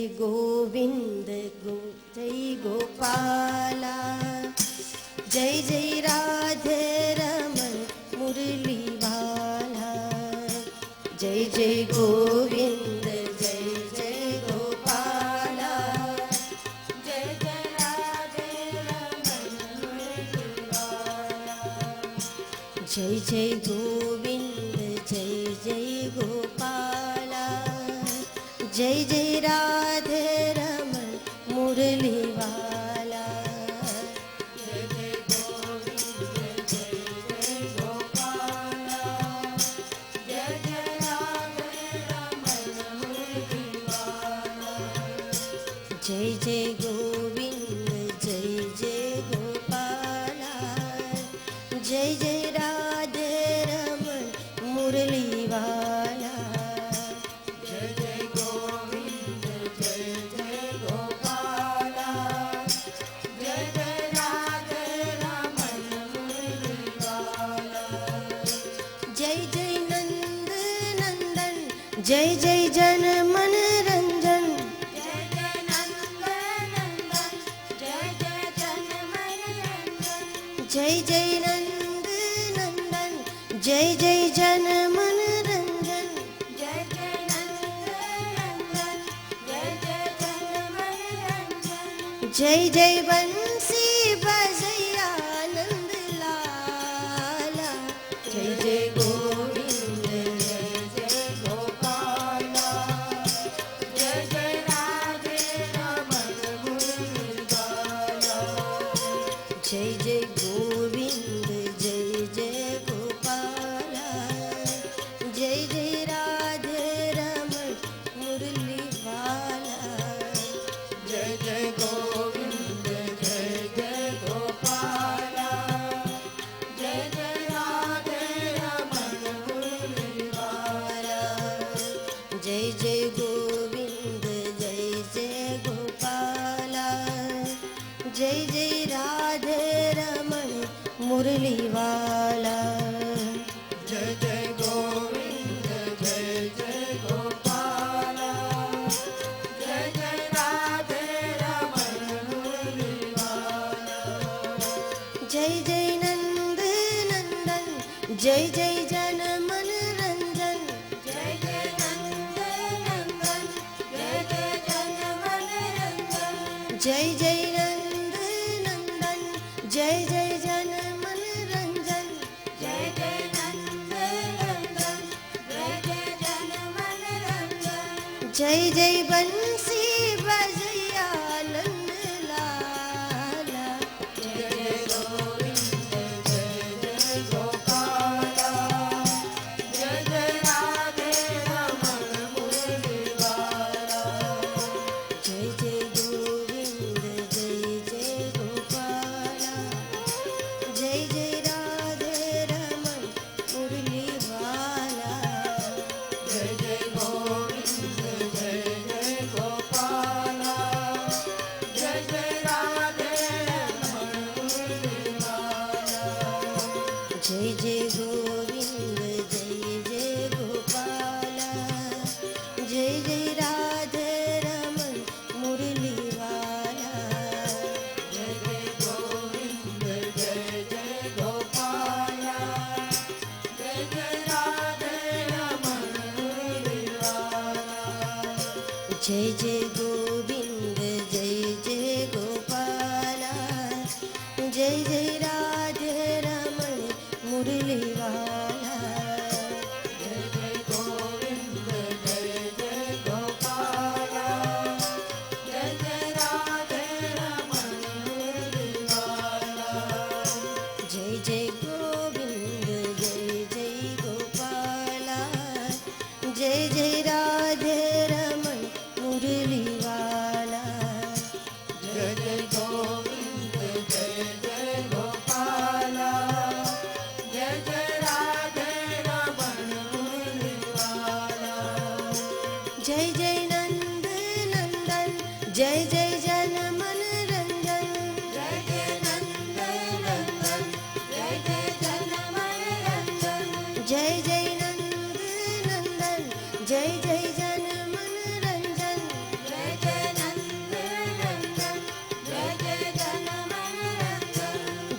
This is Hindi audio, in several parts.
गोविंद जय गोपाला, जय जय राधे रमन मुरली वाला। जय जय गोविंद जय जय गोपाला, जय जय राधे रमन मुरली वाला। जय जय गोविंद जय जय गोपाला, जय जय राधे रमन मुरली वाला। जय जय गोविंद जय जय गोपाला, जय जय राधे रमन मुरली वाला। जय जय गोविंद जय जय गोपाला, जय जय राधे रमन मुरली वाला। जय जय जन मन रंजन, जय जय नंद नंदन, जय जय जन मन रंजन। जय जय नंद नंदन, जय जय जन मन रंजन, जय जय नंद नंदन, जय जय जन मन रंजन। जय जय बंसी बजैया नंद लाला। जय जय गोविंद जय जय गोविंद जय जय गोपाला, जय जय राधे रमन मुरली वाला। जय जय गोविंद जय जय गोपाला, जय जय राधे रमन मुरली वाला। जय जय गोविंद जय जय गोपाला, जय जय राधे रमन मुरली वाला। जय जय गोविंद जय जय गोपाला, जय जय राधे रमन मुरली वाला। जय जय नंद नंदन, जय जय जन मन रंजन, जय जय नंद नंदन, जय जय जन मन रंजन। जय जय जय जय जन मन रंजन, जय जय नंद नंदन, जय जय जन मन रंजन। जय जय बंसी बजैया नंद लाला। जय जय गोविंद जय जय गोपाला, जय जय राधे रमन मुरली वाला। जय जय गोविंद जय जय गोपाला, जय जय राधे रमन मुरली वाला। जय जय गोविंद जय जय गोपाला, जय जय राधे रमन मुरली वाला। जय जय गोविंद जय जय गोपाला, जय जय राधे रमन मुरली वाला। जय जय गोविंद जय जय गोपाला, जय जय राधे रमन मुरली वाला। जय जय गोविंद जय जय गोपाला, जय जय राधे रमन मुरली वाला। जय जय गोविंद जय जय गोपाला, जय जय राधे रमन मुरली वाला। जय जय गोविंद जय जय गोपाला, जय जय राधे रमन मुरली वाला। जय जय गोविंद जय जय गोपाला, जय जय राधे रमन मुरली वाला। जय जय नंद नंदन, जय जय जन मन रंजन, जय जय नंद नंदन, जय जय जन मन रंजन। जय जय नंद नंदन, जय जय जन मन रंजन, जय जय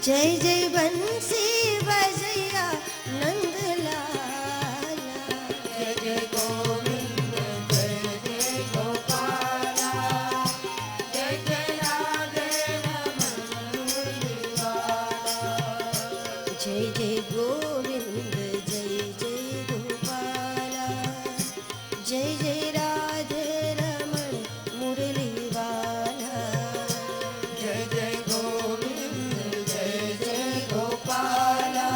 जय जय बंसी बजैया नंदलाला। जय जय गोविंद जय जय गोपाला, जय जय राधे रमण मुरली वाला। जय जय गोविंद जय जय गोपाला, जय जय राधे रमण मुरली वाला। जय जय गोविंद जय जय गोपाला,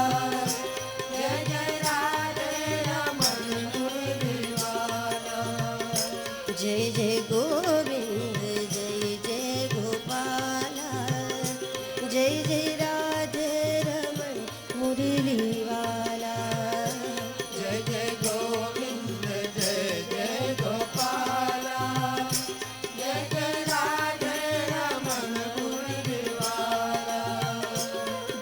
जय जय राधे रमण मुरली वाला। जय जय गोविंद जय जय गोपाला, जय जय राधे रमण मुरली वाला। जय जय गोविंद जय जय गोपाला, जय जय राधे रमण मुरली वाला।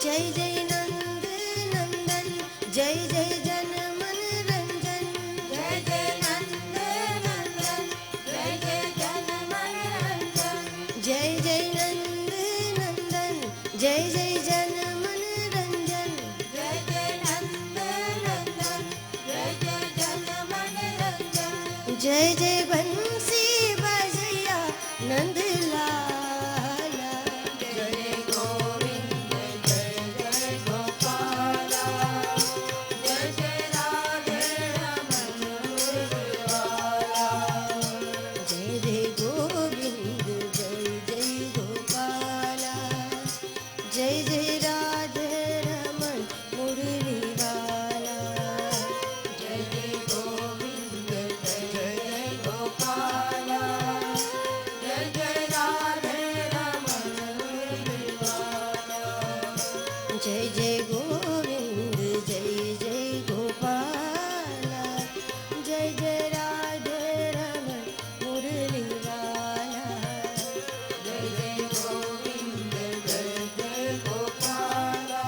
जय जय नंद नंदन जय जय जन मन रंजन। जय जय नंद नंदन जय जय जन मन रंजन। जय जय नंद नंदन जय जय जन मन रंजन। जय जय नंद नंदन जय जय जन मन रंजन। जय जय बंसी बजैया नंदलाला। जय जय गोविंद जय जय गोपाला, जय जय राधे रमण मुरली वाला। जय जय गोविंद जय जय गोपाला, जय जय राधे रमण मुरली वाला। जय जय गोविंद जय जय गोपाला, जय जय राधे रमण मुरली वाला। जय जय गोविंद जय जय गोपाला, जय जय राधे रमण मुरली वाला। जय जय गोविंद जय जय गोपाला,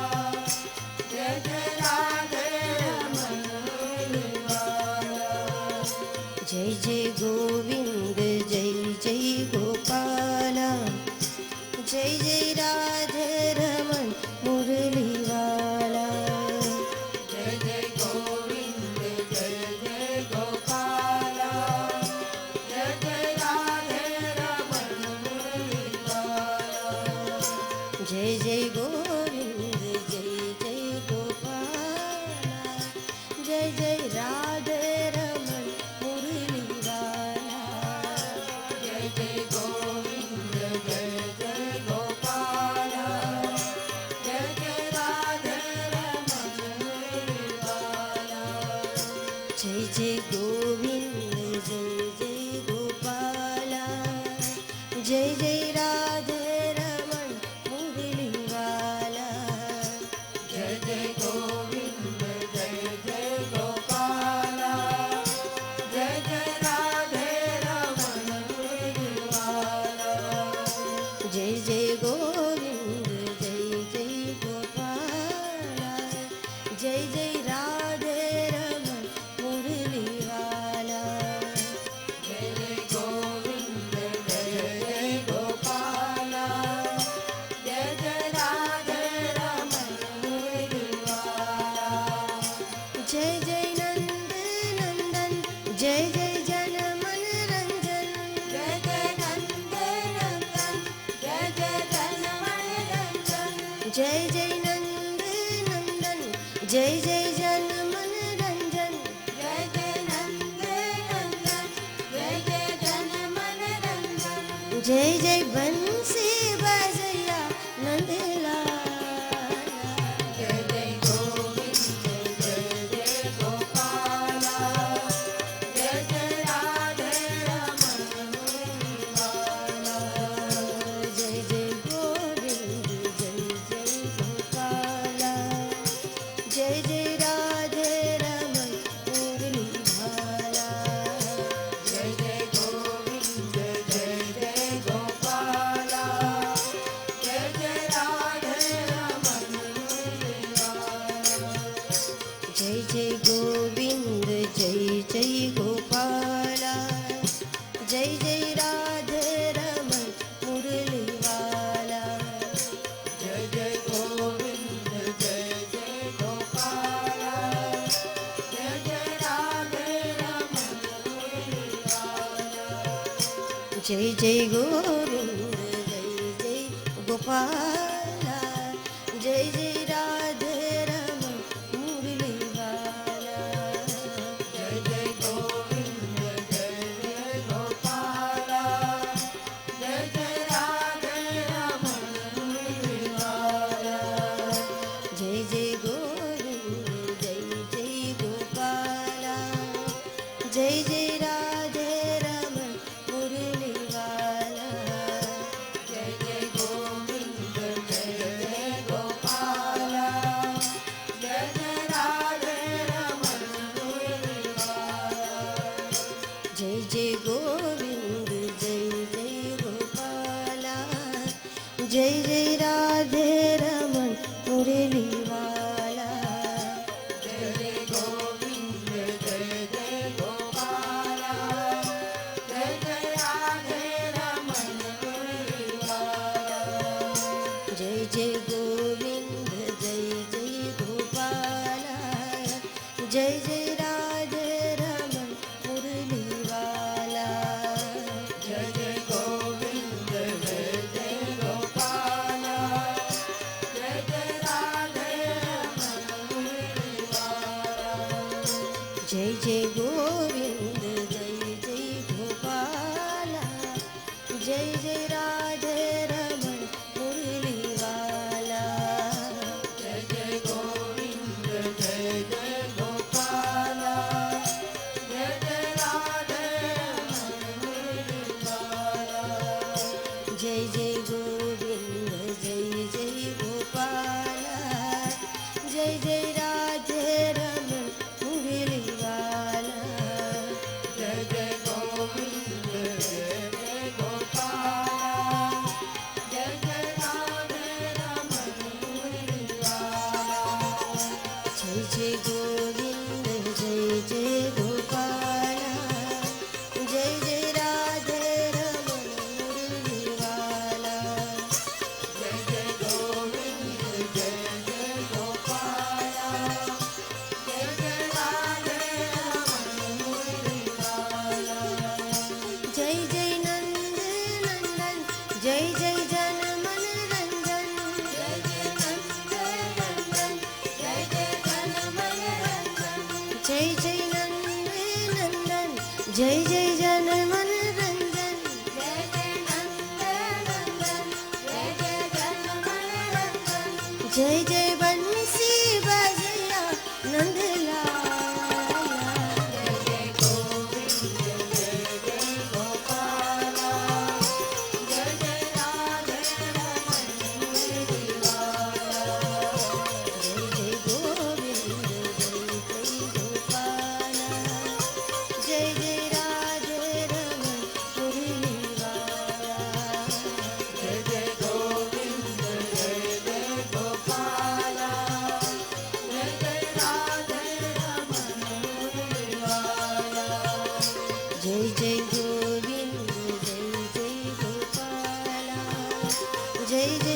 जय जय राधे रमण मुरली वाला। जय जय गोविंद जय जय गोपाला, जय जय राधे रमण मुरली वाला। जय जय गोविंद जय जय गोपाला, जय जय राधे रमण मुरली वाला। जय जय गोविंद जय जय गोपाला, जय जय राधे रमण मुरली वाला। जय जय गोविंद जय जय गोपाला, जय जय राधे रमण मुरली वाला। जय जय गोविंद जय जय गोपाला, जय जय राधे रमण मुरली वाला। जय जय गोविंद जय जय गोपाला, जय जय राधे रमण मुरली वाला। जय जय गोविंद जय जय गोपाला, जय जय राधे रमण मुरली वाला। जय जय गोविंद जय जय गोपाला, जय जय राधे रमण मुरली वाला। जय जय नंद नंदन जय जय जन मन रंजन। जय जय नंद नंदन जय जय जन मन रंजन। जय जय नंद नंदन जय जय जन मन रंजन। जय जय नंद नंदन जय जय जन मन रंजन। जय जय बंसी बजैया नंदलाला। जय जय गोविंद जय जय गोपाला, जय जय राधे रमण मुरली वाला। जय जय गोविंद जय जय गोपाला, जय जय राधे रमण मुरली वाला। जय जय गोविंद जय जय गोपाला, जय जय गोविंद जय जय गोपाला जय जय राधे रमण मुरली वाला जय जय गोविंद जय जय गोपाला जय जय राधे रमण मुरली वाला जय जय गोविंद जय जय गोपाला जय जय राधे रमण मुरली वाला जय जय गोविंद जय जय गोपाला जय जय राधे रमण मुरली वाला जय जय गोविंद जय जय गोपाला जय जय राधे रमण मुरली वाला जय जय गोविंद जय जय गोपाला जय जय राधे रमण मुरली वाला जय जय गोविंद जय जय गोपाला जय जय राधे रमण मुरली वाला जय जय गोविंद जय जय गोपाला जय जय राधे रमण मुरली वाला जय जय गोविंद जय जय गोपाला जय जय राधे रमण मुरली वाला जय जय गोविंद जय जय गोपाला जय जय राधे रमण मुरली वाला जय जय गोविंद जय जय गोपाला जय जय राधे रमण मुरली वाला जय जय गोविंद जय जय गोपाला जय जय राधे रमण मुरली वाला जय जय गोविंद जय जय गोपाला जय जय राधे रमण मुरली वाला जय जय गोविंद जय जय गोपाला जय जय राधे रमण मुरली वाला जय जय नंद नंदन जय जय जन मन रंजन जय जय नंद नंदन जय जय जन मन रंजन जय जय नंद नंदन जय जय जन मन रंजन जय जय नंद नंदन जय जय जन मन रंजन जय जय बंसी बजया नंदलाला जय जय गोविंद जय जय गोपाला जय जय राधे रमण मुरली वाला जय जय गोविंद जय जय गोपाला जय जय राधे रमण मुरली वाला जय जय गोविंद जय जय गोपाला जय जय राधे रमण मुरली वाला जय जय गोविंद जय जय गोपाला जय जय